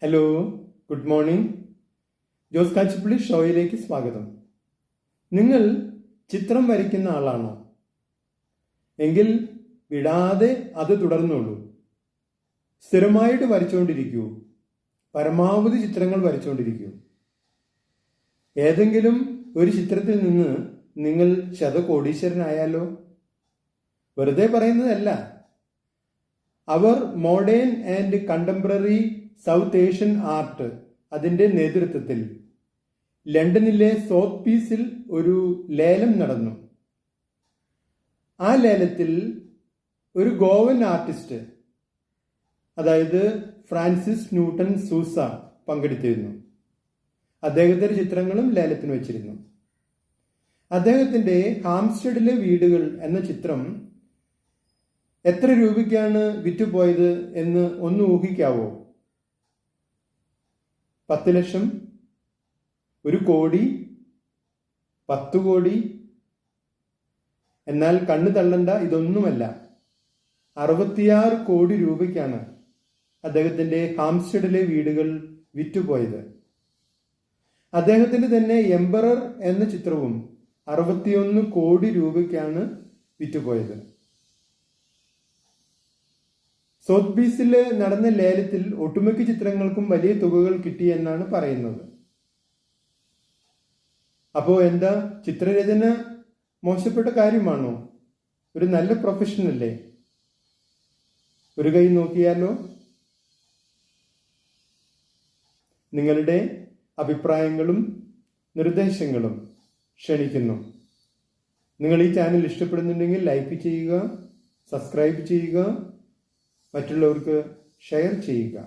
Hello, good morning. Jose Kachippally ഷോയിലേക്ക് സ്വാഗതം. നിങ്ങൾ ചിത്രം വരയ്ക്കുന്ന ആളാണോ? എങ്കിൽ വിടാതെ അത് തുടർന്നുള്ളൂ. സ്ഥിരമായിട്ട് വരച്ചുകൊണ്ടിരിക്കൂ. പരമാവധി ചിത്രങ്ങൾ വരച്ചുകൊണ്ടിരിക്കൂ. ഏതെങ്കിലും ഒരു ചിത്രത്തിൽ നിന്ന് നിങ്ങൾ ശതകോടീശ്വരനായാലോ? വെറുതെ പറയുന്നതല്ല. അവർ modern and contemporary South Asian art അതിൻ്റെ നേതൃത്വത്തിൽ ലണ്ടനിലെ സോത്പീസിൽ ഒരു ലേലം നടന്നു. ആ ലേലത്തിൽ ഒരു ഗോവൻ ആർട്ടിസ്റ്റ്, അതായത് ഫ്രാൻസിസ് ന്യൂട്ടൺ സൂസ പങ്കെടുത്തിരുന്നു. അദ്ദേഹത്തിന്റെ ചിത്രങ്ങളും ലേലത്തിന് വെച്ചിരുന്നു. അദ്ദേഹത്തിന്റെ ഹാംസ്റ്റഡിലെ വീടുകൾ എന്ന ചിത്രം എത്ര രൂപയ്ക്കാണ് വിറ്റുപോയത് എന്ന് ഒന്ന് ഊഹിക്കാവോ? 10 ലക്ഷം, 1 കോടി, 10 കോടി. എന്നാൽ കണ്ണു തള്ളണ്ട, ഇതൊന്നുമല്ല. 66 കോടി രൂപയ്ക്കാണ് അദ്ദേഹത്തിന്റെ ഹാംസ്റ്റഡിലെ വീടുകൾ വിറ്റുപോയത്. അദ്ദേഹത്തിന്റെ തന്നെ എംപറർ എന്ന ചിത്രവും 61 കോടി രൂപയ്ക്കാണ് വിറ്റുപോയത്. സോത്പീസിൽ നടന്ന ലേലത്തിൽ ഒട്ടുമിക്ക ചിത്രങ്ങൾക്കും വലിയ തുകകൾ കിട്ടിയെന്നാണ് പറയുന്നത്. അപ്പോ എന്താ, ചിത്രരചന മോശപ്പെട്ട കാര്യമാണോ? ഒരു നല്ല പ്രൊഫഷൻ അല്ലേ? ഒരു കൈ നോക്കിയാലോ? നിങ്ങളുടെ അഭിപ്രായങ്ങളും നിർദ്ദേശങ്ങളും ക്ഷണിക്കുന്നു. നിങ്ങൾ ഈ ചാനൽ ഇഷ്ടപ്പെടുന്നുണ്ടെങ്കിൽ ലൈക്ക് ചെയ്യുക, സബ്സ്ക്രൈബ് ചെയ്യുക, മറ്റുള്ളവർക്ക് ഷെയർ ചെയ്യുക.